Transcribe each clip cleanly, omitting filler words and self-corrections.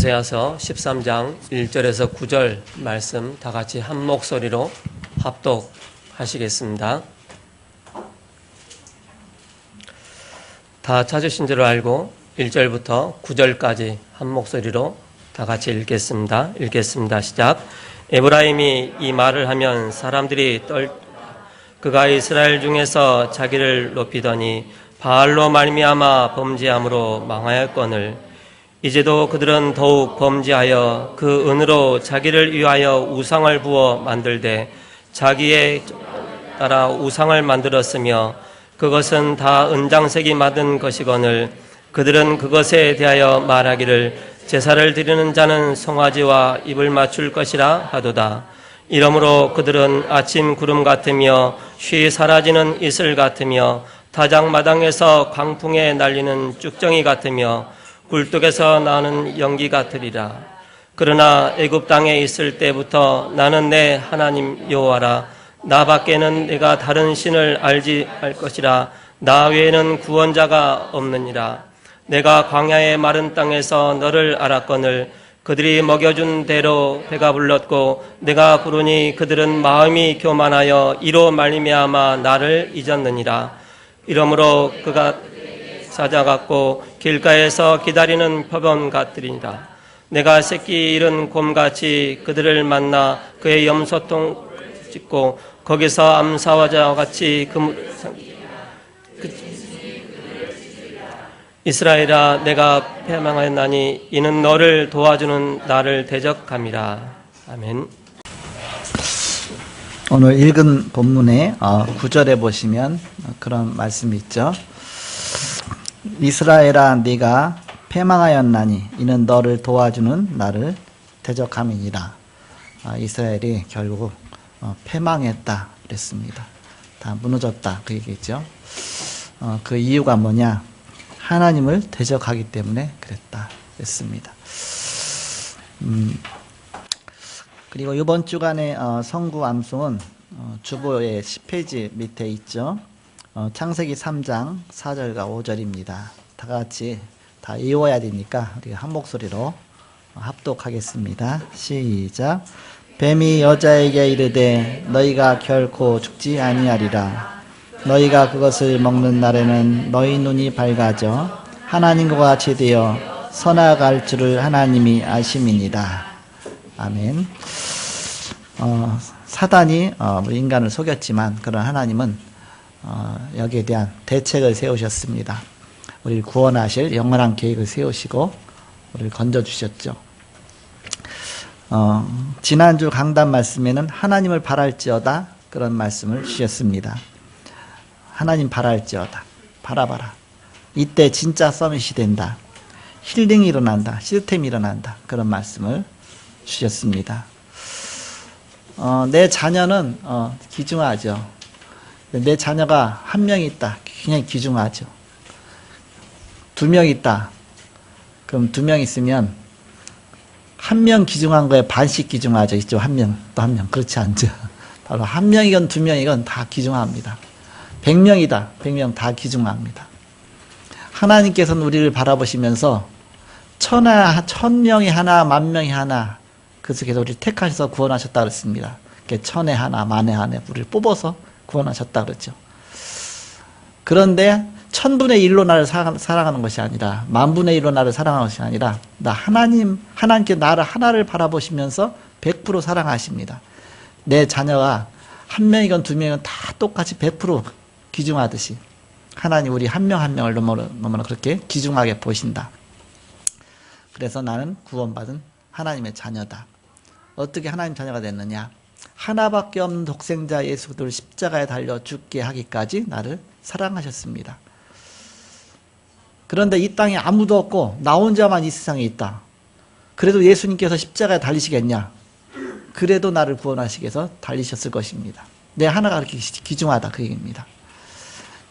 호세아서 13장 1절에서 9절 말씀 다 같이 한 목소리로 합독하시겠습니다. 다 찾으신 줄 알고 1절부터 9절까지 한 목소리로 다 같이 읽겠습니다. 시작. 에브라임이 이 말을 하면 사람들이 그가 이스라엘 중에서 자기를 높이더니 바알로 말미암아 범죄함으로 망하였거늘 이제도 그들은 더욱 범죄하여 그 은으로 자기를 위하여 우상을 부어 만들되 자기에 따라 우상을 만들었으며 그것은 다 은장색이 맞은 것이거늘 그들은 그것에 대하여 말하기를 제사를 드리는 자는 송아지와 입을 맞출 것이라 하도다. 이러므로 그들은 아침 구름 같으며 쉬 사라지는 이슬 같으며 타작마당에서 광풍에 날리는 쭉정이 같으며 굴뚝에서 나는 연기 같으리라. 그러나 애굽 땅에 있을 때부터 나는 내 하나님 여호와라. 나 밖에는 내가 다른 신을 알 것이라. 나 외에는 구원자가 없느니라. 내가 광야의 마른 땅에서 너를 알았거늘 그들이 먹여준 대로 배가 불렀고 내가 부르니 그들은 마음이 교만하여 이로 말미암아 나를 잊었느니라. 이러므로 그가 사자 같고 길가에서 기다리는 표범 같으리니라. 내가 새끼 잃은 곰같이 그들을 만나 그의 염소통 찢고 거기서 암사와자와 같이 이스라엘아 내가 패망하였나니 이는 너를 도와주는 나를 대적함이라. 아멘. 오늘 읽은 본문의 9절에 보시면 그런 말씀이 있죠. 이스라엘아 네가 패망하였나니 이는 너를 도와주는 나를 대적함이니라. 이스라엘이 결국 패망했다 그랬습니다. 다 무너졌다 그 얘기죠. 그 이유가 뭐냐? 하나님을 대적하기 때문에 그랬다 그랬습니다. 그리고 이번 주간의 성구 암송은 주보의 10페이지 밑에 있죠. 창세기 3장 4절과 5절입니다. 다 같이 다 외워야 되니까 우리가 한 목소리로 합독하겠습니다. 시작. 뱀이 여자에게 이르되 너희가 결코 죽지 아니하리라. 너희가 그것을 먹는 날에는 너희 눈이 밝아져 하나님과 같이 되어 선악알 줄을 하나님이 아심이니라. 아멘. 사단이 인간을 속였지만 그런 하나님은 여기에 대한 대책을 세우셨습니다. 우리를 구원하실 영원한 계획을 세우시고 우리를 건져주셨죠. 지난주 강단 말씀에는 하나님을 바랄지어다 그런 말씀을 주셨습니다. 하나님 바랄지어다. 바라봐라. 이때 진짜 서밋이 된다. 힐링이 일어난다. 시스템이 일어난다. 그런 말씀을 주셨습니다. 내 자녀는 귀중하죠. 내 자녀가 한 명 있다. 굉장히 귀중하죠. 2명 있다. 그럼 2명 있으면 한 명 귀중한 거에 반씩 귀중하죠. 이쪽 한 명, 또 한 명. 그렇지 않죠. 바로 한 명이건 2명이건 다 귀중합니다. 100명이다. 100명 다 귀중합니다. 하나님께서는 우리를 바라보시면서 1000명이 하나, 10,000명이 하나, 그래서 계속 우리를 택하셔서 구원하셨다 그랬습니다. 1000에 하나, 만에 하나 우리를 뽑아서 구원하셨다 그랬죠. 그런데 1000분의 1로 나를 사랑하는 것이 아니라 10,000분의 1로 나를 사랑하는 것이 아니라 하나님께 나를 하나를 바라보시면서 100% 사랑하십니다. 내 자녀가 1명이건 2명이건 다 똑같이 100% 귀중하듯이 하나님 우리 한 명 한 명을 너무나 그렇게 귀중하게 보신다. 그래서 나는 구원받은 하나님의 자녀다. 어떻게 하나님 자녀가 됐느냐? 하나밖에 없는 독생자 예수 그리스도를 십자가에 달려 죽게 하기까지 나를 사랑하셨습니다. 그런데 이 땅에 아무도 없고 나 혼자만 이 세상에 있다. 그래도 예수님께서 십자가에 달리시겠냐? 그래도 나를 구원하시기 위해서 달리셨을 것입니다. 내 하나가 그렇게 귀중하다 그 얘기입니다.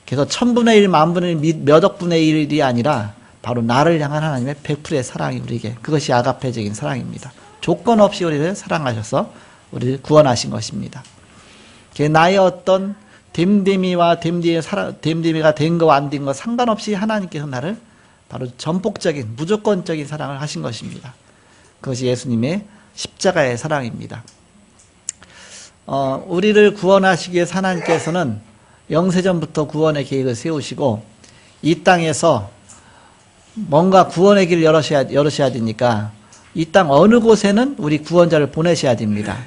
그래서 1000분의 1, 10,000분의 1, 몇 억분의 1이 아니라 바로 나를 향한 하나님의 100%의 사랑이 우리에게 그것이 아가페적인 사랑입니다. 조건 없이 우리를 사랑하셔서 우리를 구원하신 것입니다. 나의 어떤 됨됨이와 됨됨이가 된 거 안 된 거 상관없이 하나님께서 나를 바로 전폭적인 무조건적인 사랑을 하신 것입니다. 그것이 예수님의 십자가의 사랑입니다. 우리를 구원하시기 위해서 하나님께서는 영세전부터 구원의 계획을 세우시고 이 땅에서 뭔가 구원의 길을 열으셔야 되니까 이 땅 어느 곳에는 우리 구원자를 보내셔야 됩니다.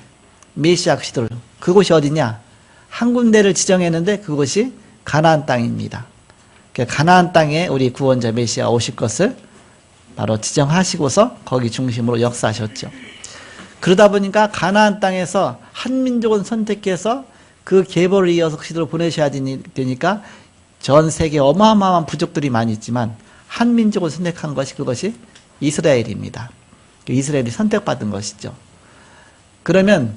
메시아 시대를. 그곳이 어디냐? 한 군데를 지정했는데 그곳이 가나안 땅입니다. 가나안 땅에 우리 구원자 메시아 오실 것을 바로 지정하시고서 거기 중심으로 역사하셨죠. 그러다 보니까 가나안 땅에서 한 민족은 선택해서 그 계보를 이어서 시대로 보내셔야 되니까 전 세계 어마어마한 부족들이 많이 있지만 한 민족을 선택한 것이 그것이 이스라엘입니다. 이스라엘이 선택받은 것이죠. 그러면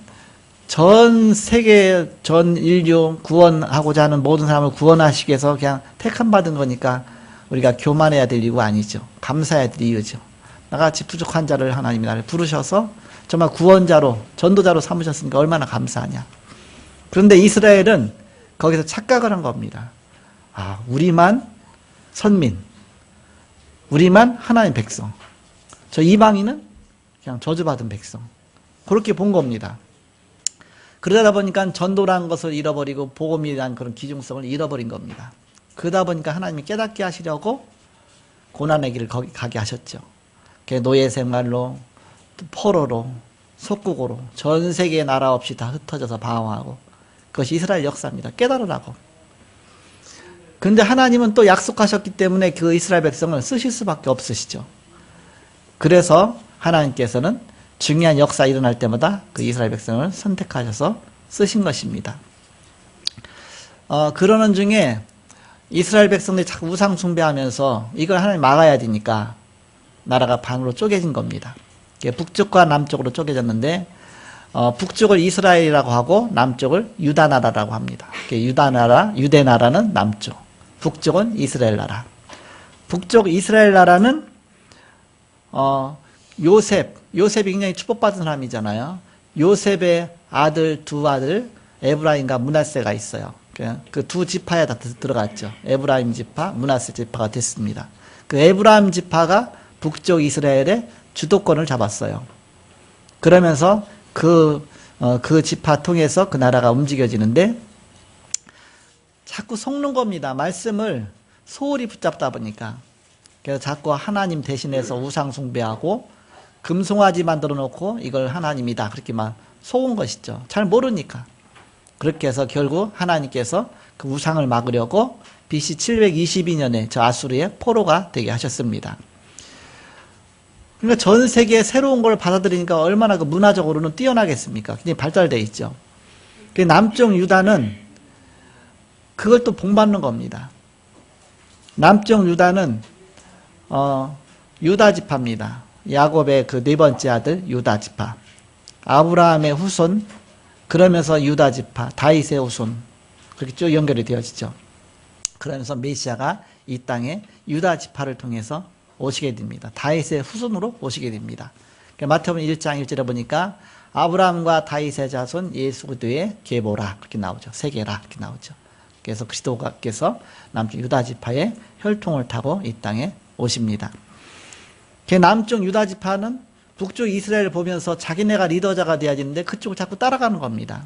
전 세계, 전 인류 구원하고자 하는 모든 사람을 구원하시기 위해서 그냥 택함받은 거니까 우리가 교만해야 될 이유가 아니죠. 감사해야 될 이유죠. 나같이 부족한 자를 하나님이 나를 부르셔서 정말 구원자로, 전도자로 삼으셨으니까 얼마나 감사하냐. 그런데 이스라엘은 거기서 착각을 한 겁니다. 아, 우리만 선민, 우리만 하나님 백성. 저 이방인은 그냥 저주받은 백성. 그렇게 본 겁니다. 그러다 보니까 전도라는 것을 잃어버리고 복음이라는 그런 기중성을 잃어버린 겁니다. 그러다 보니까 하나님이 깨닫게 하시려고 고난의 길을 거기 가게 하셨죠. 노예 생활로, 포로로, 속국으로 전 세계의 나라 없이 다 흩어져서 방황하고 그것이 이스라엘 역사입니다. 깨달으라고. 그런데 하나님은 또 약속하셨기 때문에 그 이스라엘 백성을 쓰실 수밖에 없으시죠. 그래서 하나님께서는 중요한 역사 일어날 때마다 그 이스라엘 백성을 선택하셔서 쓰신 것입니다. 그러는 중에 이스라엘 백성들이 자꾸 우상 숭배하면서 이걸 하나님 막아야 되니까 나라가 반으로 쪼개진 겁니다. 북쪽과 남쪽으로 쪼개졌는데 북쪽을 이스라엘이라고 하고 남쪽을 유다나라라고 합니다. 유다나라, 유대나라는 남쪽, 북쪽은 이스라엘 나라. 북쪽 이스라엘 나라는 요셉이 굉장히 축복받은 사람이잖아요. 요셉의 아들, 두 아들 에브라임과 므낫세가 있어요. 그 두 지파에 다 들어갔죠. 에브라임 지파, 므낫세 지파가 됐습니다. 그 에브라임 지파가 북쪽 이스라엘의 주도권을 잡았어요. 그러면서 그 지파 통해서 그 나라가 움직여지는데 자꾸 속는 겁니다. 말씀을 소홀히 붙잡다 보니까. 그래서 자꾸 하나님 대신해서 우상 숭배하고 금송아지 만들어 놓고 이걸 하나님이다 그렇게 막 속은 것이죠. 잘 모르니까. 그렇게 해서 결국 하나님께서 그 우상을 막으려고 BC 722년에 저 아수르의 포로가 되게 하셨습니다. 그러니까 전 세계에 새로운 걸 받아들이니까 얼마나 그 문화적으로는 뛰어나겠습니까? 굉장히 발달되어 있죠. 남쪽 유다는 그걸 또 본받는 겁니다. 남쪽 유다는 유다 지파입니다. 야곱의 그 네 번째 아들 유다 지파, 아브라함의 후손, 그러면서 유다 지파, 다윗의 후손, 그렇게 쭉 연결이 되어지죠. 그러면서 메시아가 이 땅에 유다 지파를 통해서 오시게 됩니다. 다윗의 후손으로 오시게 됩니다. 마태복음 1장 1절에 보니까 아브라함과 다윗의 자손 예수 그리스도의 계보라 그렇게 나오죠. 세계라 이렇게 나오죠. 그래서 그리스도께서 남쪽 유다 지파의 혈통을 타고 이 땅에 오십니다. 남쪽 유다 지파는 북쪽 이스라엘을 보면서 자기네가 리더자가 돼야 되는데 그쪽을 자꾸 따라가는 겁니다.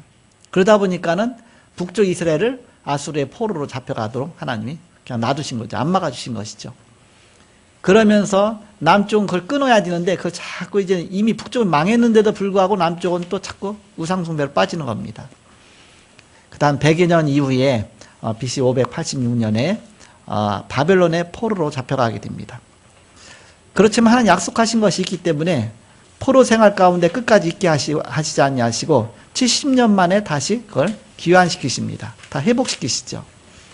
그러다 보니까는 북쪽 이스라엘을 아수르의 포로로 잡혀가도록 하나님이 그냥 놔두신 거죠. 안 막아주신 것이죠. 그러면서 남쪽은 그걸 끊어야 되는데 그걸 자꾸 이제 이미 북쪽은 망했는데도 불구하고 남쪽은 또 자꾸 우상숭배로 빠지는 겁니다. 그 다음 100여 년 이후에 BC 586년에 바벨론의 포로로 잡혀가게 됩니다. 그렇지만 하나님 약속하신 것이 있기 때문에 포로 생활 가운데 끝까지 있게 하시지 아니하시고 70년 만에 다시 그걸 귀환시키십니다. 다 회복시키시죠.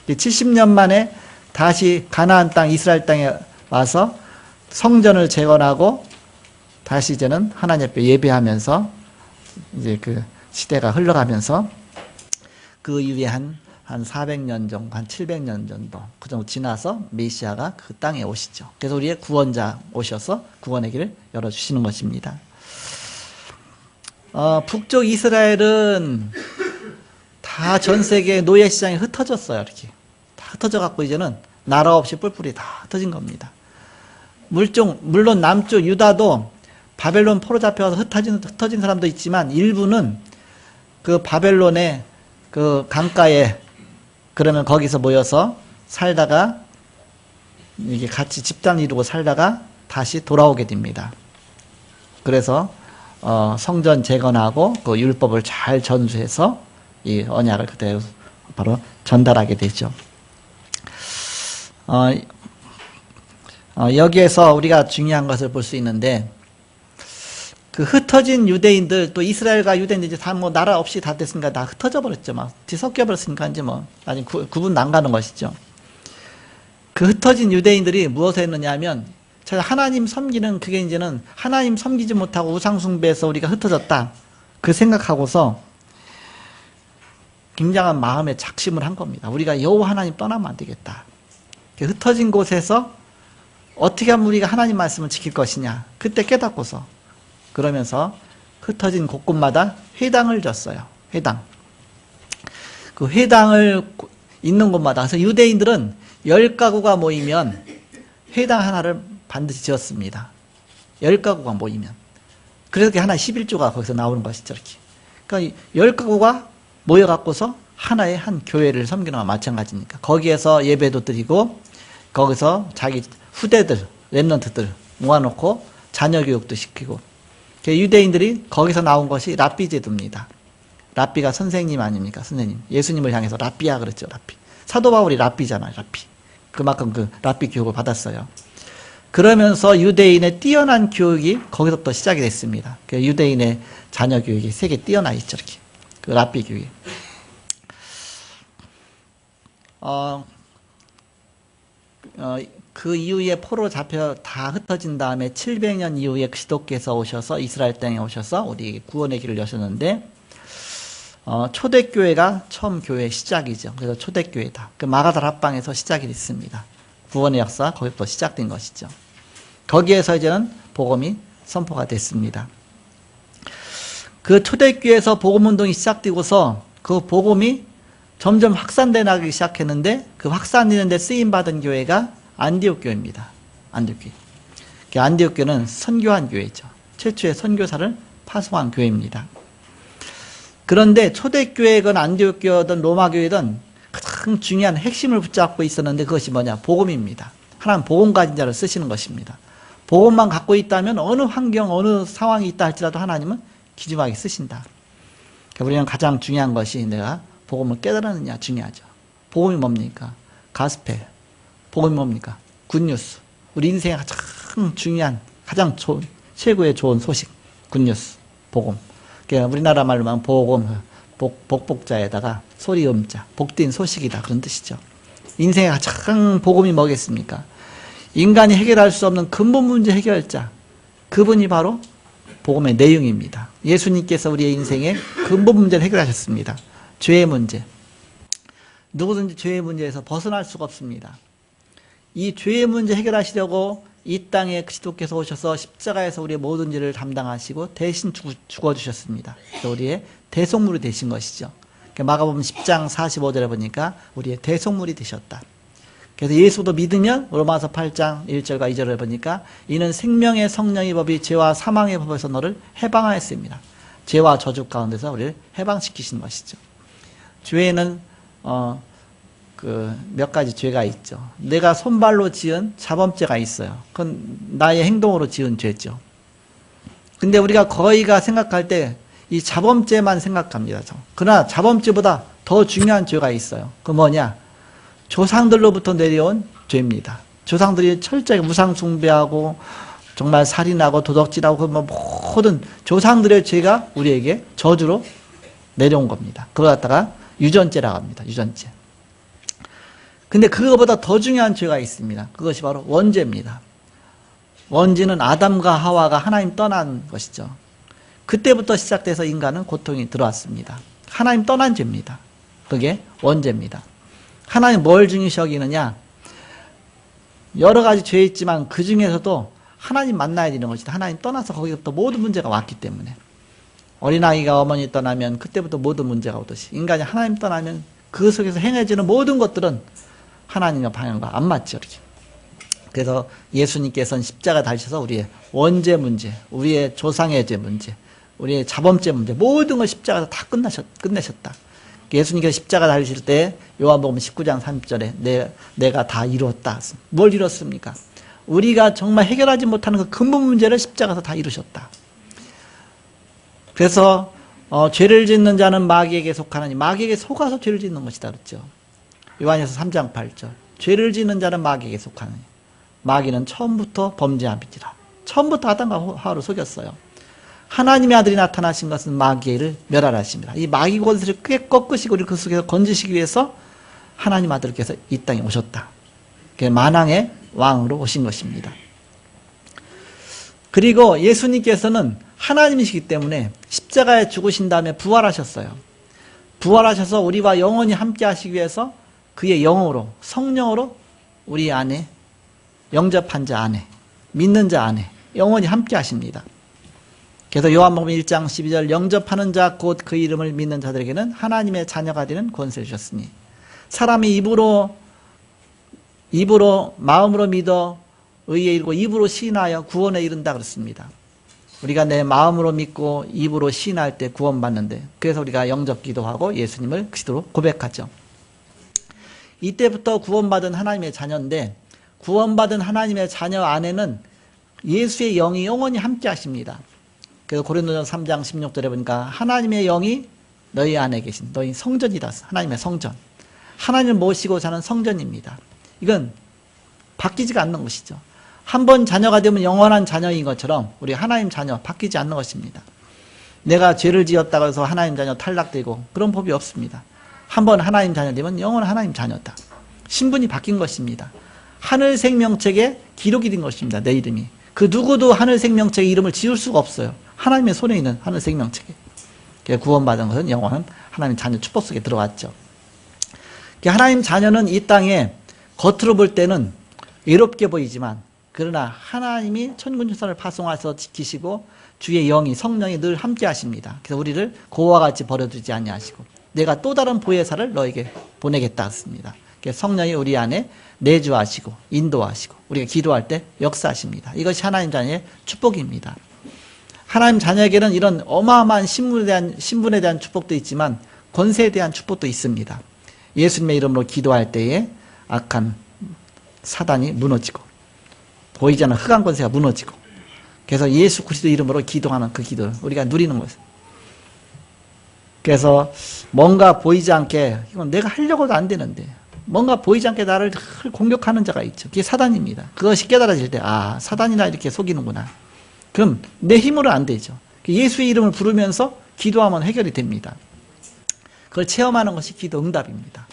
70년 만에 다시 가나안 땅 이스라엘 땅에 와서 성전을 재건하고 다시 이제는 하나님 앞에 예배하면서 이제 그 시대가 흘러가면서 그 이후에 한 400년 정도, 한 700년 정도 그 정도 지나서 메시아가 그 땅에 오시죠. 그래서 우리의 구원자 오셔서 구원의 길을 열어주시는 것입니다. 북쪽 이스라엘은 다 전 세계 노예 시장에 흩어졌어요. 이렇게 다 흩어져 갖고 이제는 나라 없이 뿔뿔이 다 흩어진 겁니다. 물론 남쪽 유다도 바벨론 포로 잡혀가서 흩어진 사람도 있지만 일부는 그 바벨론의 그 강가에 그러면 거기서 모여서 살다가 이게 같이 집단 이루고 살다가 다시 돌아오게 됩니다. 그래서 성전 재건하고 그 율법을 잘 전수해서 이 언약을 그대로 바로 전달하게 되죠. 여기에서 우리가 중요한 것을 볼 수 있는데 그 흩어진 유대인들 또 이스라엘과 유대인들이 다 뭐 나라 없이 다 됐으니까 다 흩어져 버렸죠. 막 뒤섞여 버렸으니까 이제 뭐 아직 구분 안 가는 것이죠. 그 흩어진 유대인들이 무엇을 했느냐 하면 하나님 섬기는 그게 이제는 하나님 섬기지 못하고 우상숭배해서 우리가 흩어졌다. 그 생각하고서 굉장한 마음의 작심을 한 겁니다. 우리가 여호와 하나님 떠나면 안 되겠다. 흩어진 곳에서 어떻게 하면 우리가 하나님 말씀을 지킬 것이냐. 그때 깨닫고서 그러면서 흩어진 곳곳마다 회당을 졌어요. 회당. 그 회당을 있는 곳마다. 그래서 유대인들은 10가구가 모이면 회당 하나를 반드시 지었습니다. 10가구가 모이면. 그래서 하나 11조가 거기서 나오는 것이죠. 이렇게. 그러니까 10가구가 모여갖고서 하나의 한 교회를 섬기는 거와 마찬가지니까. 거기에서 예배도 드리고, 거기서 자기 후대들, 랩런트들 모아놓고 자녀 교육도 시키고. 유대인들이 거기서 나온 것이 랍비 제도입니다. 랍비가 선생님 아닙니까? 선생님. 예수님을 향해서 랍비야 그랬죠. 랍비. 사도 바울이 랍비잖아요. 랍비. 그만큼 그 랍비 교육을 받았어요. 그러면서 유대인의 뛰어난 교육이 거기서부터 시작이 됐습니다. 유대인의 자녀 교육이 세계 뛰어나 있죠. 이렇게. 그 랍비 교육. 그 이후에 포로 잡혀 다 흩어진 다음에 700년 이후에 그리스도께서 오셔서 이스라엘 땅에 오셔서 우리 구원의 길을 여셨는데 초대교회가 처음 교회의 시작이죠. 그래서 초대교회다. 그 마가다 합방에서 시작이 됐습니다. 구원의 역사 거기부터 시작된 것이죠. 거기에서 이제는 복음이 선포가 됐습니다. 그 초대교회에서 복음운동이 시작되고서 그 복음이 점점 확산돼 나가기 시작했는데 그 확산되는 데 쓰임받은 교회가 안디옥 교회입니다. 안디옥 교회. 안디옥 교회는 선교한 교회죠. 최초의 선교사를 파송한 교회입니다. 그런데 초대교회건 안디옥 교회든 로마 교회든 가장 중요한 핵심을 붙잡고 있었는데 그것이 뭐냐? 복음입니다. 하나님 복음 가진 자를 쓰시는 것입니다. 복음만 갖고 있다면 어느 환경, 어느 상황이 있다 할지라도 하나님은 기중하게 쓰신다. 그러니까 우리는 가장 중요한 것이 내가 복음을 깨달았느냐 중요하죠. 복음이 뭡니까? 가스펠. 복음이 뭡니까? 굿뉴스. 우리 인생의 가장 중요한, 가장 좋은, 최고의 좋은 소식. 굿뉴스. 복음. 그러니까 우리나라 말로 하면 복음, 복복자에다가 소리 음자. 복된 소식이다. 그런 뜻이죠. 인생의 가장 복음이 뭐겠습니까? 인간이 해결할 수 없는 근본 문제 해결자. 그분이 바로 복음의 내용입니다. 예수님께서 우리의 인생의 근본 문제를 해결하셨습니다. 죄의 문제. 누구든지 죄의 문제에서 벗어날 수가 없습니다. 이 죄의 문제 해결하시려고 이 땅에 그리스도께서 오셔서 십자가에서 우리의 모든 죄를 담당하시고 대신 죽어주셨습니다. 그래서 우리의 대속물이 되신 것이죠. 마가복음 10장 45절에 보니까 우리의 대속물이 되셨다. 그래서 예수도 믿으면 로마서 8장 1절과 2절을 보니까 이는 생명의 성령의 법이 죄와 사망의 법에서 너를 해방하였습니다. 죄와 저주 가운데서 우리를 해방시키신 것이죠. 죄는 몇 가지 죄가 있죠. 내가 손발로 지은 자범죄가 있어요. 그건 나의 행동으로 지은 죄죠. 근데 우리가 거의가 생각할 때 이 자범죄만 생각합니다. 그러나 자범죄보다 더 중요한 죄가 있어요. 그 뭐냐? 조상들로부터 내려온 죄입니다. 조상들이 철저히 우상 숭배하고 정말 살인하고 도적질하고 그 모든 조상들의 죄가 우리에게 저주로 내려온 겁니다. 그걸 갖다가 유전죄라고 합니다. 유전죄. 근데 그거보다 더 중요한 죄가 있습니다. 그것이 바로 원죄입니다. 원죄는 아담과 하와가 하나님 떠난 것이죠. 그때부터 시작돼서 인간은 고통이 들어왔습니다. 하나님 떠난 죄입니다. 그게 원죄입니다. 하나님 뭘 중요시 여기느냐? 여러 가지 죄 있지만 그 중에서도 하나님 만나야 되는 것이다. 하나님 떠나서 거기부터 모든 문제가 왔기 때문에. 어린아이가 어머니 떠나면 그때부터 모든 문제가 오듯이 인간이 하나님 떠나면 그 속에서 행해지는 모든 것들은 하나님의 방향과 안 맞죠. 이렇게. 그래서 예수님께서는 십자가 달리셔서 우리의 원죄 문제, 우리의 조상의 죄 문제, 우리의 자범죄 문제 모든 걸 십자가에서 다 끝내셨다. 예수님께서 십자가 달리실 때 요한복음 19장 30절에 내가 다 이루었다. 뭘 이뤘습니까? 우리가 정말 해결하지 못하는 그 근본 문제를 십자가에서 다 이루셨다. 그래서 죄를 짓는 자는 마귀에게 속하나니 마귀에게 속아서 죄를 짓는 것이다 그랬죠. 요한에서 3장 8절. 죄를 짓는 자는 마귀에게 속하나니 마귀는 처음부터 범죄함이지라. 처음부터 아담과 하와를 속였어요. 하나님의 아들이 나타나신 것은 마귀를 멸하라십니다. 이 마귀 권세를 꺾으시고 우리 그 속에서 건지시기 위해서 하나님 아들께서 이 땅에 오셨다. 만왕의 왕으로 오신 것입니다. 그리고 예수님께서는 하나님이시기 때문에 십자가에 죽으신 다음에 부활하셨어요. 부활하셔서 우리와 영원히 함께 하시기 위해서 그의 영으로, 성령으로 우리 안에, 영접한 자 안에, 믿는 자 안에 영원히 함께 하십니다. 그래서 요한복음 1장 12절 영접하는 자 곧 그 이름을 믿는 자들에게는 하나님의 자녀가 되는 권세를 주셨으니 사람이 입으로 마음으로 믿어 의에 이르고 입으로 시인하여 구원에 이른다 그랬습니다. 우리가 내 마음으로 믿고 입으로 시인할 때 구원받는데 그래서 우리가 영접 기도하고 예수님을 그리스도로 고백하죠. 이때부터 구원받은 하나님의 자녀인데 구원받은 하나님의 자녀 안에는 예수의 영이 영원히 함께 하십니다. 그래서 고린도전서 3장 16절에 보니까 하나님의 영이 너희 안에 계신 너희 성전이다. 하나님의 성전. 하나님을 모시고 사는 성전입니다. 이건 바뀌지가 않는 것이죠. 한 번 자녀가 되면 영원한 자녀인 것처럼 우리 하나님 자녀 바뀌지 않는 것입니다. 내가 죄를 지었다고 해서 하나님 자녀 탈락되고 그런 법이 없습니다. 한 번 하나님 자녀 되면 영원한 하나님 자녀다. 신분이 바뀐 것입니다. 하늘 생명책에 기록이 된 것입니다. 내 이름이. 그 누구도 하늘 생명책에 이름을 지을 수가 없어요. 하나님의 손에 있는 하늘 생명책에. 구원받은 것은 영원한 하나님 자녀 축복 속에 들어왔죠. 하나님 자녀는 이 땅에 겉으로 볼 때는 외롭게 보이지만 그러나 하나님이 천군천사를 파송하셔서 지키시고 주의 영이 성령이 늘 함께 하십니다. 그래서 우리를 고와 같이 버려두지 아니하시고 내가 또 다른 보혜사를 너에게 보내겠다 했습니다. 성령이 우리 안에 내주하시고 인도하시고 우리가 기도할 때 역사하십니다. 이것이 하나님 자녀의 축복입니다. 하나님 자녀에게는 이런 어마어마한 신분에 대한 축복도 있지만 권세에 대한 축복도 있습니다. 예수님의 이름으로 기도할 때에 악한 사단이 무너지고 보이지 않는 흑암 권세가 무너지고 그래서 예수 그리스도 이름으로 기도하는 그 기도를 우리가 누리는 거예요. 그래서 뭔가 보이지 않게 이건 내가 하려고도 안 되는데 뭔가 보이지 않게 나를 공격하는 자가 있죠. 그게 사단입니다. 그것이 깨달아질 때 사단이나 이렇게 속이는구나. 그럼 내 힘으로 안 되죠. 예수의 이름을 부르면서 기도하면 해결이 됩니다. 그걸 체험하는 것이 기도 응답입니다.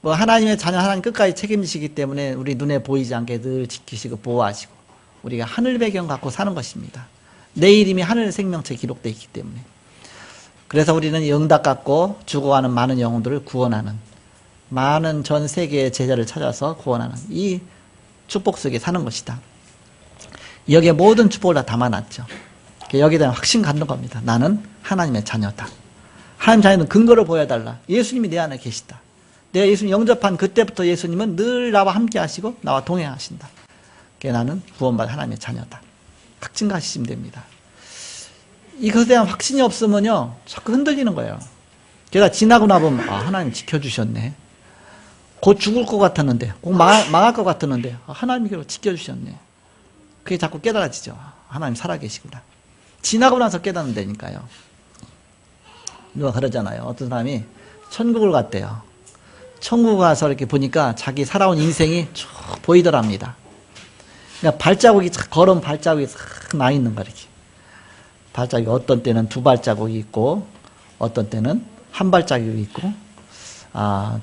하나님의 자녀 하나님 끝까지 책임지시기 때문에 우리 눈에 보이지 않게 늘 지키시고 보호하시고 우리가 하늘 배경 갖고 사는 것입니다. 내 이름이 하늘 생명체에 기록되어 있기 때문에 그래서 우리는 응답 갖고 죽어가는 많은 영혼들을 구원하는 많은 전 세계의 제자를 찾아서 구원하는 이 축복 속에 사는 것이다. 여기에 모든 축복을 다 담아놨죠. 여기에 대한 확신 갖는 겁니다. 나는 하나님의 자녀다. 하나님 자녀는 근거를 보여달라. 예수님이 내 안에 계시다. 내가 예수님 영접한 그때부터 예수님은 늘 나와 함께 하시고 나와 동행하신다. 나는 구원받은 하나님의 자녀다. 확신 가지시면 됩니다. 이것에 대한 확신이 없으면요 자꾸 흔들리는 거예요. 게다가 지나고 나보면 하나님 지켜주셨네. 곧 죽을 것 같았는데 곧 망할 것 같았는데 하나님이 그걸 지켜주셨네. 그게 자꾸 깨달아지죠. 하나님 살아계시구나. 지나고 나서 깨닫는다니까요. 누가 그러잖아요. 어떤 사람이 천국을 갔대요. 천국 가서 이렇게 보니까 자기 살아온 인생이 쭉 보이더랍니다. 그러니까 발자국이 걸은 발자국이 싹 나 있는 거야. 이렇게 발자국이 어떤 때는 2발자국이 있고 어떤 때는 1발자국이 있고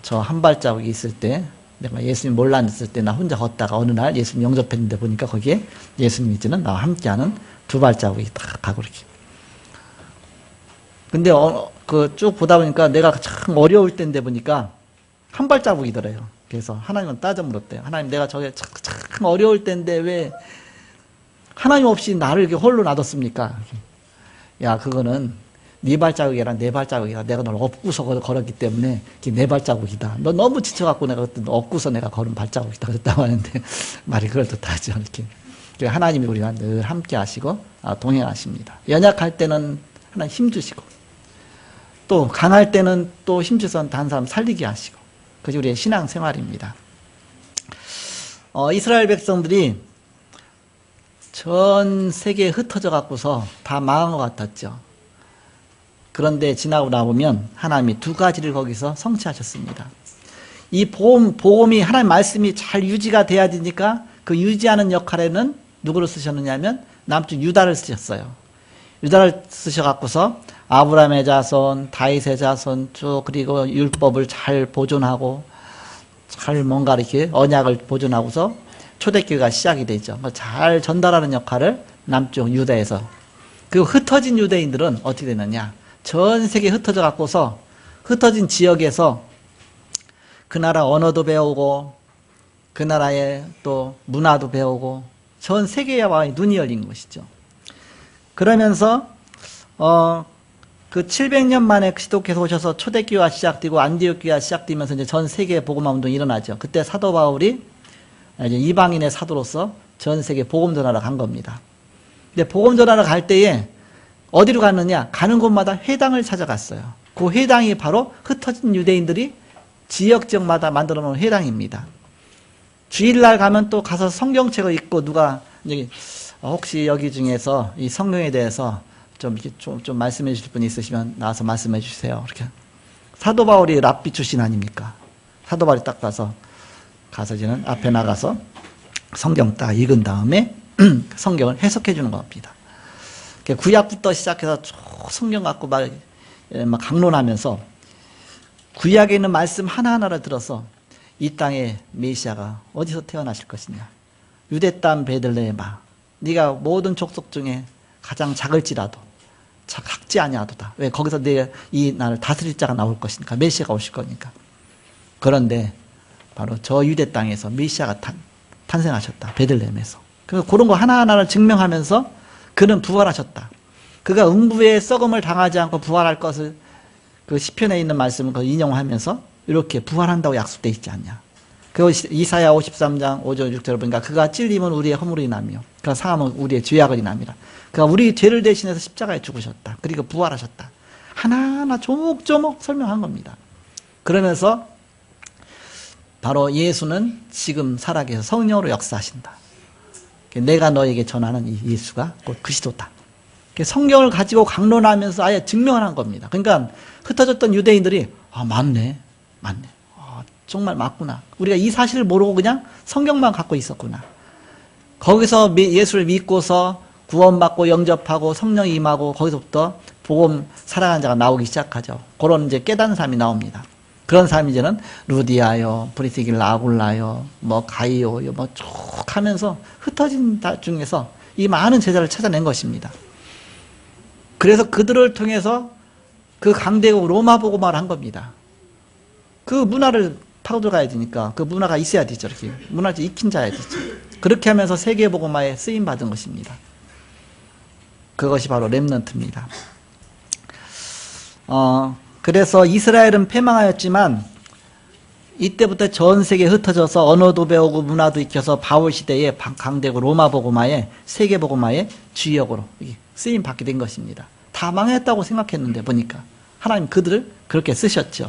저 1발자국이 있을 때 내가 예수님 몰랐을 때 나 혼자 걷다가 어느 날 예수님 영접했는데 보니까 거기에 예수님 있지는 나와 함께하는 2발자국이 딱 가고 이렇게. 근데 쭉 보다 보니까 내가 참 어려울 때인데 보니까 1발자국이더래요. 그래서 하나님은 따져 물었대요. 하나님 내가 저게 참 어려울 때인데 왜 하나님 없이 나를 이렇게 홀로 놔뒀습니까? 야 그거는 네 발자국이랑 내 발자국이다. 내가 널 업고서 걸었기 때문에 그게 내 발자국이다. 너 너무 지쳐갖고 내가 그때 업고서 내가 걸은 발자국이다. 그랬다고 하는데 말이 그럴듯하죠. 이렇게. 하나님이 우리와 늘 함께 하시고 동행하십니다. 연약할 때는 하나님 힘주시고 또 강할 때는 또 힘주선 다른 사람 살리게 하시고 그것이 우리의 신앙생활입니다. 이스라엘 백성들이 전 세계에 흩어져 갖고서 다 망한 것 같았죠. 그런데 지나고 나보면 하나님이 두 가지를 거기서 성취하셨습니다. 이 복음이 하나님 말씀이 잘 유지가 돼야 되니까 그 유지하는 역할에는 누구를 쓰셨느냐 하면 남쪽 유다를 쓰셨어요. 유다를 쓰셔갖고서 아브라함의 자손, 다윗의 자손 쭉 그리고 율법을 잘 보존하고 잘 뭔가 이렇게 언약을 보존하고서 초대교회가 시작이 되죠. 잘 전달하는 역할을 남쪽 유다에서. 그 흩어진 유대인들은 어떻게 되느냐? 전 세계에 흩어져 갖고서 흩어진 지역에서 그 나라 언어도 배우고 그 나라의 또 문화도 배우고 전 세계에 눈이 열린 것이죠. 그러면서 그 700년 만에 그리스도께서 오셔서 초대교회가 시작되고 안디옥교회가 시작되면서 이제 전 세계 복음화 운동이 일어나죠. 그때 사도 바울이 이제 이방인의 사도로서 전 세계 복음 전하러 간 겁니다. 근데 복음 전하러 갈 때에 어디로 갔느냐? 가는 곳마다 회당을 찾아갔어요. 그 회당이 바로 흩어진 유대인들이 지역마다 만들어 놓은 회당입니다. 주일날 가면 또 가서 성경책을 읽고 누가 혹시 여기 중에서 이 성경에 대해서 좀 말씀해 주실 분 있으시면 나와서 말씀해 주세요. 이렇게. 사도 바울이 랍비 출신 아닙니까? 사도 바울이 딱 가서 이제는 앞에 나가서 성경 딱 읽은 다음에 성경을 해석해 주는 겁니다. 구약부터 시작해서 쭉 성경 갖고 막 강론하면서 구약에 있는 말씀 하나하나를 들어서 이 땅에 메시아가 어디서 태어나실 것이냐. 유대 땅 베들레헴아, 네가 모든 족속 중에 가장 작을지라도 작지 아니하도다. 왜? 거기서 이 나를 다스릴 자가 나올 것이니까, 메시아가 오실 거니까. 그런데 바로 저 유대 땅에서 메시아가 탄생하셨다. 베들레헴에서. 그래서 그런 거 하나하나를 증명하면서 그는 부활하셨다. 그가 음부의 썩음을 당하지 않고 부활할 것을 그 시편에 있는 말씀을 인용하면서 이렇게 부활한다고 약속되어 있지 않냐. 그 이사야 53장 5절 6절을 보니까 그가 찔림은 우리의 허물이 나며 그가 상함은 우리의 죄악을 인함이라. 그가 우리 죄를 대신해서 십자가에 죽으셨다. 그리고 부활하셨다. 하나하나 조목조목 설명한 겁니다. 그러면서 바로 예수는 지금 살아계셔서 성령으로 역사하신다. 내가 너에게 전하는 이 예수가 곧 그리스도다. 성경을 가지고 강론하면서 아예 증명을 한 겁니다. 그러니까 흩어졌던 유대인들이 맞네. 정말 맞구나. 우리가 이 사실을 모르고 그냥 성경만 갖고 있었구나. 거기서 예수를 믿고서 구원받고 영접하고 성령이 임하고 거기서부터 복음 사랑하는 자가 나오기 시작하죠. 그런 이제 깨닫는 사람이 나옵니다. 그런 사람이 이제는 루디아요, 브리스길라 아굴라요, 가이오요, 쭉 하면서 흩어진 중에서 이 많은 제자를 찾아낸 것입니다. 그래서 그들을 통해서 그 강대국 로마 복음화를 한 겁니다. 그 문화를 파고들어가야 되니까 그 문화가 있어야 되죠. 이렇게 문화를 익힌 자야 되죠. 그렇게 하면서 세계 복음화에 쓰임 받은 것입니다. 그것이 바로 렘넌트입니다. 그래서 이스라엘은 패망하였지만 이때부터 전 세계에 흩어져서 언어도 배우고 문화도 익혀서 바울 시대에 강대국 로마 복음화에 세계 복음화의 주역으로 쓰임 받게 된 것입니다. 다 망했다고 생각했는데 보니까 하나님 그들을 그렇게 쓰셨죠.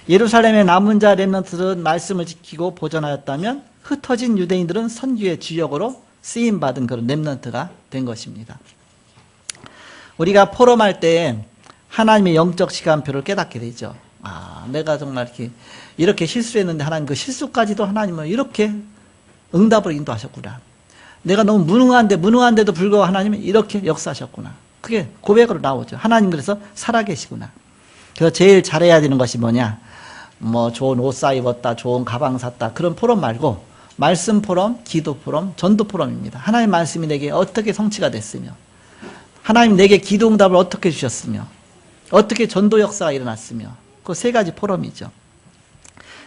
예루살렘의 남은 자 렘넌트들은 말씀을 지키고 보존하였다면 흩어진 유대인들은 선교의 주역으로 쓰임 받은 그런 렘넌트가 된 것입니다. 우리가 포럼할 때 하나님의 영적 시간표를 깨닫게 되죠. 내가 정말 이렇게 실수했는데 하나님 그 실수까지도 하나님은 이렇게 응답을 인도하셨구나. 내가 너무 무능한데도 불구하고 하나님은 이렇게 역사하셨구나. 그게 고백으로 나오죠. 하나님 그래서 살아계시구나. 그래서 제일 잘해야 되는 것이 뭐냐? 좋은 옷 사 입었다, 좋은 가방 샀다. 그런 포럼 말고 말씀 포럼, 기도 포럼, 전도 포럼입니다. 하나님 말씀이 내게 어떻게 성취가 됐으며 하나님 내게 기도 응답을 어떻게 주셨으며 어떻게 전도 역사가 일어났으며 그 세 가지 포럼이죠.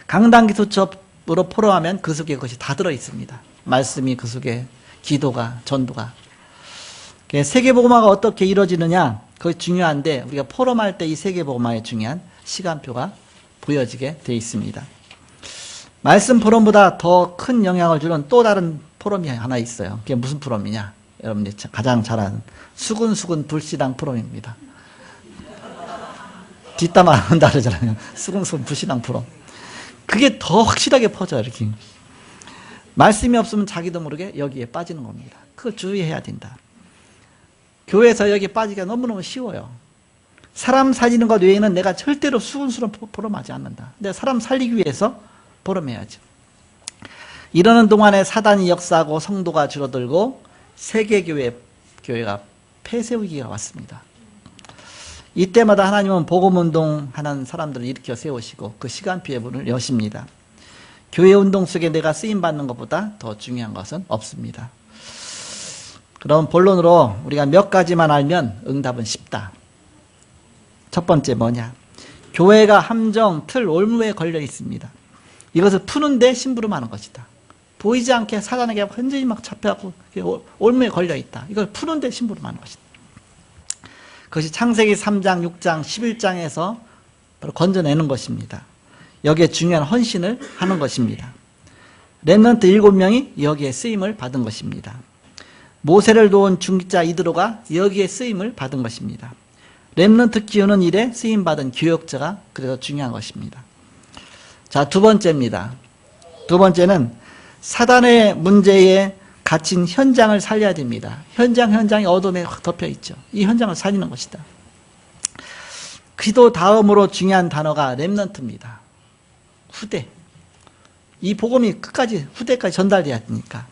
강단 기초첩으로 포럼하면 그 속에 그것이 다 들어있습니다. 말씀이 그 속에 기도가 전도가 세계복음화가 어떻게 이루어지느냐, 그게 중요한데 우리가 포럼할 때 이 세계복음화의 중요한 시간표가 보여지게 되어 있습니다. 말씀 포럼보다 더 큰 영향을 주는 또 다른 포럼이 하나 있어요. 그게 무슨 포럼이냐? 여러분들이 가장 잘 아는 수근수근 불신앙 포럼입니다. 뒷담 안 한다 그러잖아요. 수근수근 불신앙 포럼. 그게 더 확실하게 퍼져요. 이렇게. 말씀이 없으면 자기도 모르게 여기에 빠지는 겁니다. 그걸 주의해야 된다. 교회에서 여기에 빠지기가 너무너무 쉬워요. 사람 살리는 것 외에는 내가 절대로 수근수근 포럼하지 않는다. 내가 사람 살리기 위해서 포럼해야죠. 이러는 동안에 사단이 역사하고 성도가 줄어들고 세계교회가 폐쇄 위기가 왔습니다. 이때마다 하나님은 복음운동하는 사람들을 일으켜 세우시고 그 시간표의 문을 여십니다. 교회 운동 속에 내가 쓰임받는 것보다 더 중요한 것은 없습니다. 그럼 본론으로 우리가 몇 가지만 알면 응답은 쉽다. 첫 번째 뭐냐? 교회가 함정, 틀, 올무에 걸려 있습니다. 이것을 푸는데 심부름하는 것이다. 보이지 않게 사단에게 완전히 막 잡혀갖고 올무에 걸려 있다. 이걸 푸는데 심부름하는 것이다. 그것이 창세기 3장, 6장, 11장에서 바로 건져내는 것입니다. 여기에 중요한 헌신을 하는 것입니다. 렘넌트 7명이 여기에 쓰임을 받은 것입니다. 모세를 도운 중기자 이드로가 여기에 쓰임을 받은 것입니다. 렘넌트 키우는 일에 쓰임받은 교역자가 그래서 중요한 것입니다. 자, 두 번째입니다. 두 번째는 사단의 문제에 갇힌 현장을 살려야 됩니다. 현장이 어둠에 확 덮여 있죠. 이 현장을 살리는 것이다. 기도 다음으로 중요한 단어가 렘넌트입니다. 후대. 이 복음이 끝까지 후대까지 전달돼야 되니까.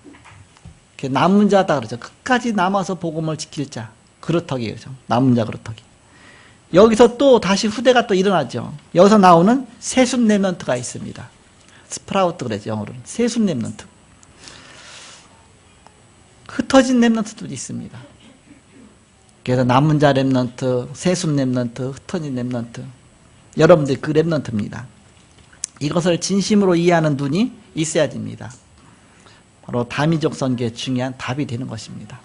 남은 자다 그러죠. 끝까지 남아서 복음을 지킬 자. 그루터기예요. 남은 자 그루터기. 여기서 또 다시 후대가 또 일어나죠. 여기서 나오는 세순 렘넌트가 있습니다. 스프라우트 그러죠. 영어로는. 세순 렘넌트. 흩어진 렘넌트들이 있습니다. 그래서 남은 자 렘넌트, 세순 렘넌트, 흩어진 렘넌트. 여러분들 그 렘넌트입니다. 이것을 진심으로 이해하는 눈이 있어야 됩니다. 바로 다민족 선교의 중요한 답이 되는 것입니다.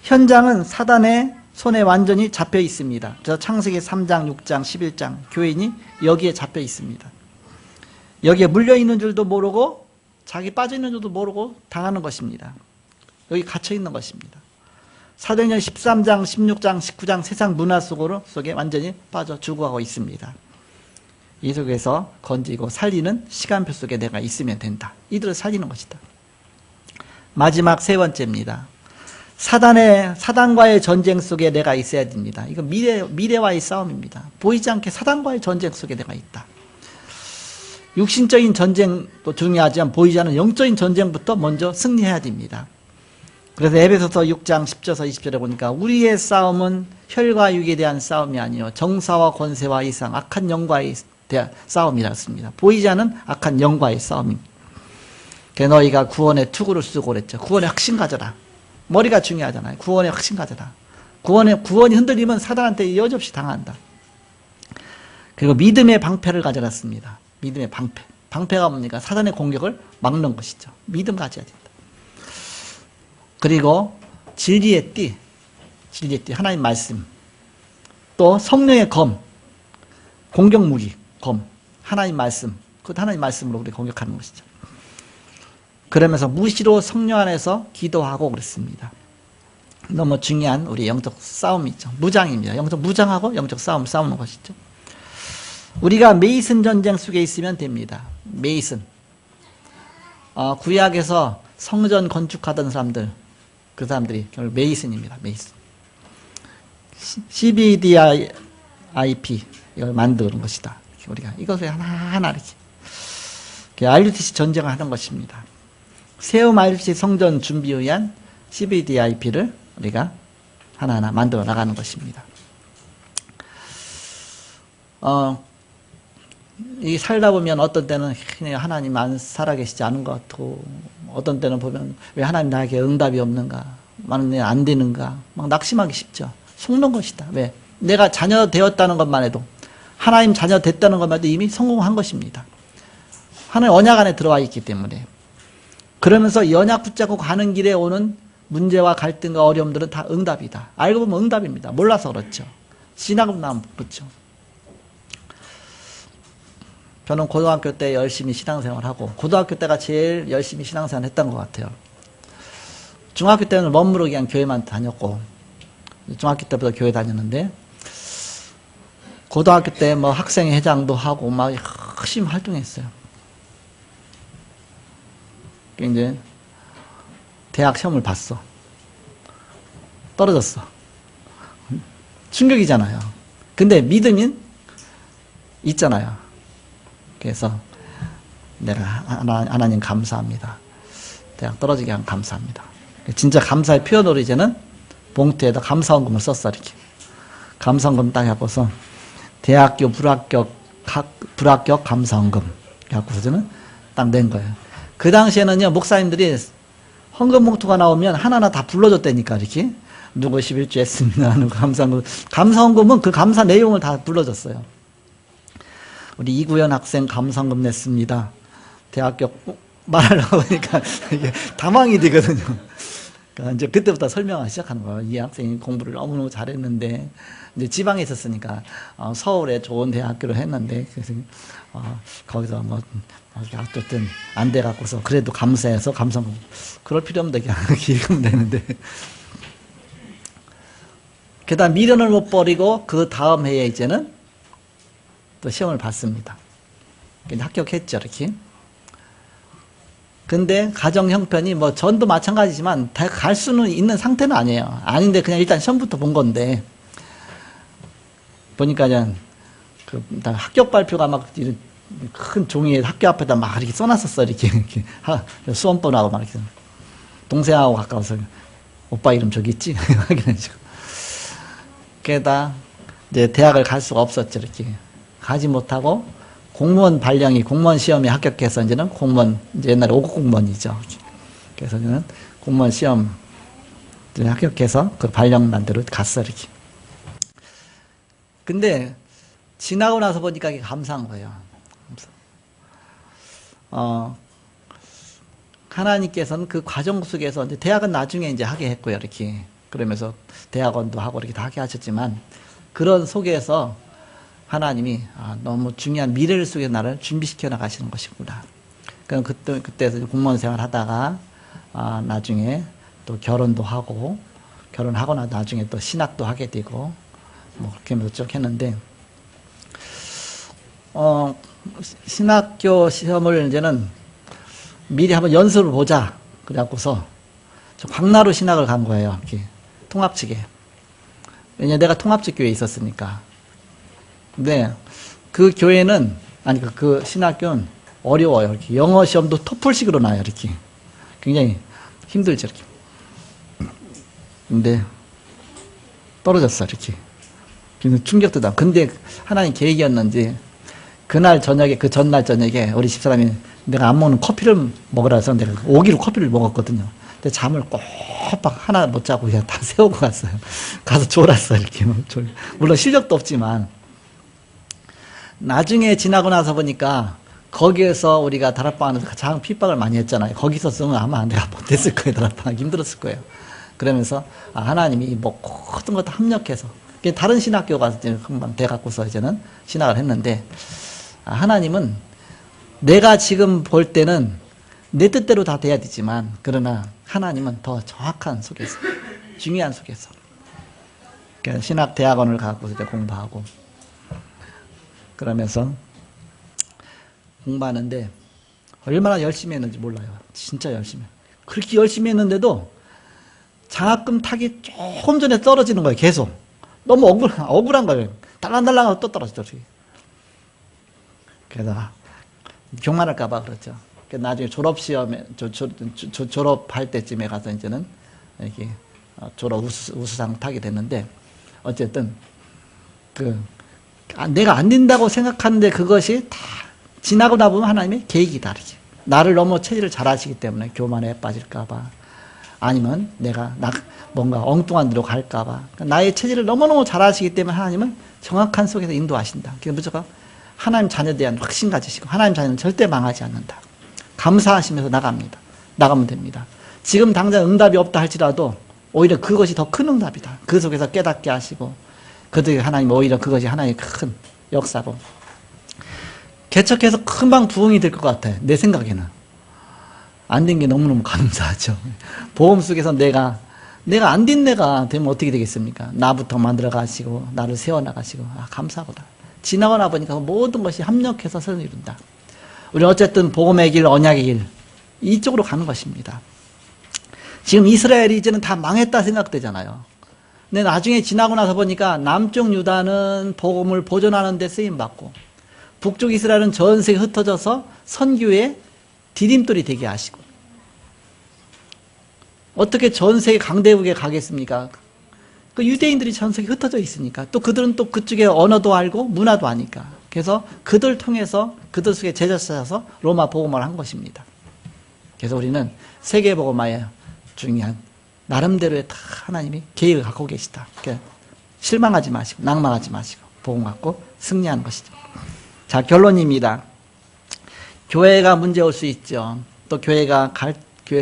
현장은 사단의 손에 완전히 잡혀 있습니다. 그래서 창세기 3장, 6장, 11장 교인이 여기에 잡혀 있습니다. 여기에 물려있는 줄도 모르고 자기 빠져있는 줄도 모르고 당하는 것입니다. 여기 갇혀있는 것입니다. 사도행전 13장, 16장, 19장 세상 문화 속에 완전히 빠져 죽어가고 있습니다. 이 속에서 건지고 살리는 시간표 속에 내가 있으면 된다. 이들을 살리는 것이다. 마지막 세 번째입니다. 사단과의 전쟁 속에 내가 있어야 됩니다. 이건 미래와의 싸움입니다. 보이지 않게 사단과의 전쟁 속에 내가 있다. 육신적인 전쟁도 중요하지만 보이지 않는 영적인 전쟁부터 먼저 승리해야 됩니다. 그래서 에베소서 6장 10절에서 20절에 보니까 우리의 싸움은 혈과 육에 대한 싸움이 아니요 정사와 권세와 이상 악한 영과의 싸움이라 했습니다. 보이지 않는 악한 영과의 싸움입니다. 그래서 너희가 구원의 투구를 쓰고 그랬죠. 구원의 확신 가져라. 머리가 중요하잖아요. 구원의 확신 가져라. 구원이 흔들리면 사단한테 여지없이 당한다. 그리고 믿음의 방패를 가져갔습니다. 믿음의 방패. 방패가 뭡니까? 사단의 공격을 막는 것이죠. 믿음 가져야 된다. 그리고 진리의 띠. 하나님 말씀. 또 성령의 검. 공격 무기. 검. 하나님 말씀. 그것도 하나님 말씀으로 우리 공격하는 것이죠. 그러면서 무시로 성령 안에서 기도하고 그랬습니다. 너무 중요한 우리 영적 싸움이죠. 무장입니다. 영적 무장하고 영적 싸우는 것이죠. 우리가 메이슨 전쟁 속에 있으면 됩니다. 메이슨. 구약에서 성전 건축하던 사람들, 그 사람들이 결국 메이슨입니다. 메이슨. CBDIP 이걸 만드는 것이다. 우리가 이것을 하나하나 이렇게 RUTC 전쟁을 하는 것입니다. 세움 RUTC 성전 준비에 의한 CBDIP를 우리가 하나하나 만들어 나가는 것입니다. 이 살다 보면 어떤 때는 하나님 안 살아계시지 않은 것 같고, 어떤 때는 보면 왜 하나님 나에게 응답이 없는가, 나는 안 되는가, 막 낙심하기 쉽죠. 속는 것이다. 왜? 내가 자녀 되었다는 것만 해도, 하나님 자녀 됐다는 것만 해도 이미 성공한 것입니다. 하나님 언약 안에 들어와 있기 때문에. 그러면서 연약 붙잡고 가는 길에 오는 문제와 갈등과 어려움들은 다 응답이다. 알고 보면 응답입니다. 몰라서 그렇죠. 지나고 나면 그렇죠. 저는 고등학교 때 열심히 신앙생활하고 고등학교 때가 제일 열심히 신앙생활 했던 것 같아요. 중학교 때는 멋모르게 그냥 교회만 다녔고 중학교 때부터 교회 다녔는데 고등학교 때 뭐 학생회장도 하고 막 열심히 활동했어요. 이제 대학 시험을 봤어. 떨어졌어. 충격이잖아요. 근데 믿음이 있잖아요. 그래서 내가 하나님 감사합니다. 대학 떨어지게 한 감사합니다. 진짜 감사의 표현으로 이제는 봉투에다 감사원금을 썼어. 이렇게 감사원금 딱 해갖고서 대학교 불합격 감사원금 해갖고서 저는 딱 낸 거예요. 그 당시에는요 목사님들이 헌금 봉투가 나오면 하나하나 다 불러줬다니까. 이렇게 누구 11주 했습니다. 누구 감사원금. 감사원금은 그 감사 내용을 다 불러줬어요. 우리 이구현 학생 감사원금 냈습니다. 대학교 말하려고 하니까 이게 당황이 되거든요. 그러니까 이제 그때부터 설명하기 시작하는 거예요. 이 학생이 공부를 너무너무 잘했는데 이제 지방에 있었으니까 서울에 좋은 대학교를 했는데 그래서 거기서 뭐 어쨌든 안 돼 갖고서 그래도 감사해서 감사원금. 그럴 필요 없는데 그냥 읽으면 되는데. 게다가 미련을 못 버리고 그 다음 해에 이제는 또 시험을 봤습니다. 합격했죠, 이렇게. 근데 가정 형편이 뭐 전도 마찬가지지만 다 갈 수는 있는 상태는 아니에요. 아닌데 그냥 일단 시험부터 본 건데 보니까 그냥 그 합격 발표가 막 이런 큰 종이에 학교 앞에다 막 이렇게 써놨었어. 이렇게 수험번호하고 막 이렇게 동생하고 가까워서 오빠 이름 저기 있지? 확인해주고. 게다가 이제 대학을 갈 수가 없었죠. 이렇게 가지 못하고 공무원 발령이 공무원 시험에 합격해서 이제는 공무원 이제 옛날에 5급 공무원이죠. 그래서 저는 공무원 시험 합격해서 그 발령난 대로 갔어. 이렇게. 근데 지나고 나서 보니까 이게 감사한 거예요. 하나님께서는 그 과정 속에서 이제 대학은 나중에 이제 하게 했고요. 이렇게. 그러면서 대학원도 하고 이렇게 다 하게 하셨지만 그런 속에서 하나님이 너무 중요한 미래를 속에 나를 준비시켜 나가시는 것이구나. 그럼 그때서 공무원 생활 하다가 나중에 또 결혼도 하고 결혼하고 나중에 또 신학도 하게 되고 뭐 그렇게 하면서 쭉 했는데 신학교 시험을 이제는 미리 한번 연습을 보자. 그래갖고서 저 광나루 신학을 간 거예요. 이렇게 통합 측에. 왜냐 내가 통합 측 교회에 있었으니까. 근데 그 교회는 아니 그 신학교는 어려워요. 이렇게 영어 시험도 토플식으로 나요. 이렇게 굉장히 힘들죠. 이렇게. 근데 떨어졌어. 이렇게. 그래서 충격도 나. 근데 하나님 계획이었는지 그날 저녁에 그 전날 저녁에 우리 집사람이 내가 안 먹는 커피를 먹으라 해서 내가 5kg 커피를 먹었거든요. 근데 잠을 꼬박 하나 못 자고 그냥 다 세우고 갔어요. 가서 졸았어. 이렇게. 물론 실력도 없지만 나중에 지나고 나서 보니까 거기에서 우리가 다락방 안에서 가장 핍박을 많이 했잖아요. 거기서 쓰면 아마 내가 못했을 거예요. 다락방 힘들었을 거예요. 그러면서 하나님이 뭐 모든 것 다 합력해서 다른 신학교 가서 금방 돼갖고서 이제는 신학을 했는데 하나님은 내가 지금 볼 때는 내 뜻대로 다 돼야 되지만 그러나 하나님은 더 정확한 속에서 중요한 속에서 신학 대학원을 가고 이제 공부하고 그러면서 공부하는데 얼마나 열심히 했는지 몰라요. 진짜 열심히. 그렇게 열심히 했는데도 장학금 타기 조금 전에 떨어지는 거예요. 계속. 너무 억울한 거예요. 달랑달랑하고 또 떨어지더라고요. 그래서 교만할까봐 그렇죠. 나중에 졸업시험에 졸업할 때쯤에 가서 이제는 이렇게 졸업 우수상 타게 됐는데 어쨌든 내가 안 된다고 생각하는데 그것이 다 지나고 나보면 하나님의 계획이 다르지. 나를 너무 체질을 잘 아시기 때문에 교만에 빠질까봐 아니면 내가 뭔가 엉뚱한 데로 갈까봐 나의 체질을 너무너무 잘 아시기 때문에 하나님은 정확한 속에서 인도하신다. 그래서 무조건 하나님 자녀에 대한 확신 가지시고 하나님 자녀는 절대 망하지 않는다. 감사하시면서 나가면 됩니다. 지금 당장 응답이 없다 할지라도 오히려 그것이 더 큰 응답이다. 그 속에서 깨닫게 하시고 그들에게 하나님 오히려 그것이 하나님의 큰 역사로 개척해서 금방 부흥이 될 것 같아. 내 생각에는. 안 된 게 너무너무 감사하죠. 복음 속에서 내가 안 된 내가 되면 어떻게 되겠습니까? 나부터 만들어 가시고 나를 세워나가시고 감사하다. 지나고 나 보니까 모든 것이 합력해서 선을 이룬다. 우리는 어쨌든 복음의 길, 언약의 길 이쪽으로 가는 것입니다. 지금 이스라엘이 이제는 다 망했다 생각되잖아요. 근데 나중에 지나고 나서 보니까 남쪽 유다는 복음을 보존하는 데 쓰임받고 북쪽 이스라엘은 전 세계에 흩어져서 선교의 디딤돌이 되게 하시고 어떻게 전 세계 강대국에 가겠습니까? 그 유대인들이 전 세계에 흩어져 있으니까 또 그들은 또 그쪽의 언어도 알고 문화도 아니까 그래서 그들 통해서 그들 속에 제자 찾아서 로마 복음화를 한 것입니다. 그래서 우리는 세계 복음화에 중요한 나름대로의 다 하나님이 계획을 갖고 계시다. 그러니까 실망하지 마시고 낭망하지 마시고 복음 갖고 승리하는 것이죠. 자, 결론입니다. 교회가 문제 올 수 있죠. 또 교회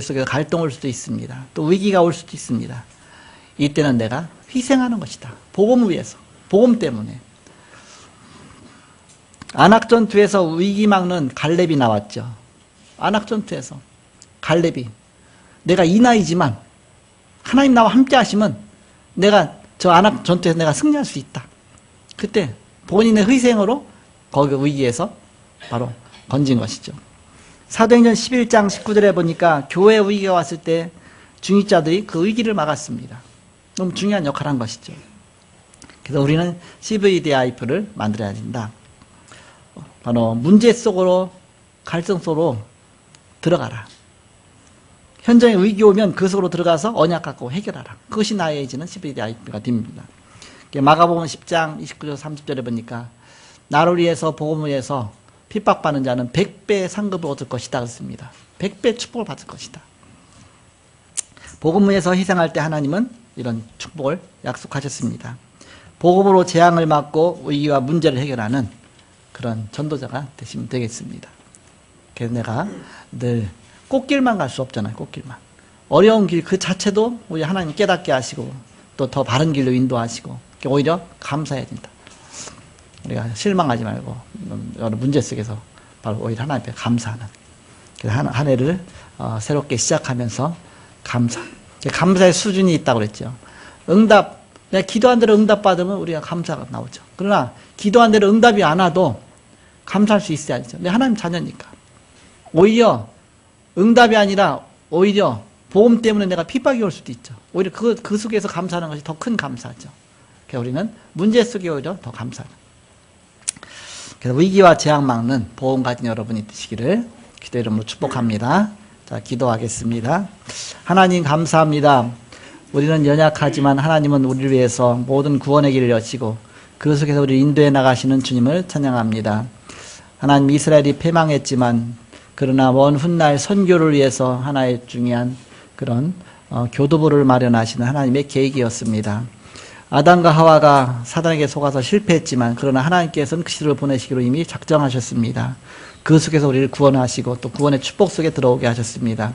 속에서 갈등 올 수도 있습니다. 또 위기가 올 수도 있습니다. 이때는 내가 희생하는 것이다. 복음을 위해서. 복음 때문에. 안악전투에서 위기 막는 갈렙이 나왔죠. 안악전투에서 갈렙이 내가 이 나이지만 하나님 나와 함께 하시면 내가 저 안악전투에서 내가 승리할 수 있다. 그때 본인의 희생으로 거기 위기에서 바로 건진 것이죠. 사도행전 11장 19절에 보니까 교회 위기가 왔을 때 중직자들이 그 위기를 막았습니다. 너무 중요한 역할을 한 것이죠. 그래서 우리는 CVDIF를 만들어야 된다. 바로 문제 속으로 갈등 속으로 들어가라. 현장에 위기 오면 그 속으로 들어가서 언약 갖고 해결하라. 그것이 나의 의지는 CVDIF가 됩니다. 마가복음 10장 29절 30절에 보니까 나를 위해서 복음을 위해서 핍박받는 자는 100배의 상급을 얻을 것이다 그랬습니다. 100배 축복을 받을 것이다. 복음을 위해서 희생할 때 하나님은 이런 축복을 약속하셨습니다. 복음으로 재앙을 막고 위기와 문제를 해결하는 그런 전도자가 되시면 되겠습니다. 그래서 내가 늘 꽃길만 갈 수 없잖아요. 꽃길만. 어려운 길 그 자체도 우리 하나님 깨닫게 하시고 또 더 바른 길로 인도하시고 오히려 감사해야 된다. 우리가 실망하지 말고 여러 문제 속에서 바로 오히려 하나님 앞에 감사하는 그래서 한 해를 새롭게 시작하면서 감사의 수준이 있다고 그랬죠. 내가 기도한 대로 응답받으면 우리가 감사가 나오죠. 그러나 기도한 대로 응답이 안 와도 감사할 수 있어야죠. 내가 하나님 자녀니까. 오히려 응답이 아니라 오히려 복음 때문에 내가 핍박이 올 수도 있죠. 오히려 그 속에서 감사하는 것이 더 큰 감사죠. 그래서 우리는 문제 속에 오히려 더 감사하는. 그래서 위기와 재앙 막는 복음 가진 여러분이 되시기를 기도 이름으로 축복합니다. 자, 기도하겠습니다. 하나님 감사합니다. 우리는 연약하지만 하나님은 우리를 위해서 모든 구원의 길을 여시고 그 속에서 우리를 인도해 나가시는 주님을 찬양합니다. 하나님 이스라엘이 패망했지만 그러나 먼 훗날 선교를 위해서 하나의 중요한 그런 교두보를 마련하시는 하나님의 계획이었습니다. 아담과 하와가 사단에게 속아서 실패했지만 그러나 하나님께서는 그리스도를 보내시기로 이미 작정하셨습니다. 그 속에서 우리를 구원하시고 또 구원의 축복 속에 들어오게 하셨습니다.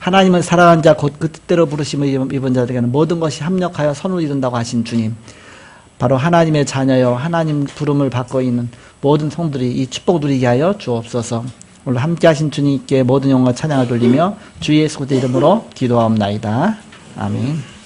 하나님은 사랑하는 자 곧 그 뜻대로 부르심을 입은 자들에게는 모든 것이 합력하여 선을 이룬다고 하신 주님, 바로 하나님의 자녀여 하나님 부름을 받고 있는 모든 성들이 이 축복 누리게 하여 주옵소서. 오늘 함께 하신 주님께 모든 영광과 찬양을 돌리며 주 예수 그리스도의 이름으로 기도하옵나이다. 아멘.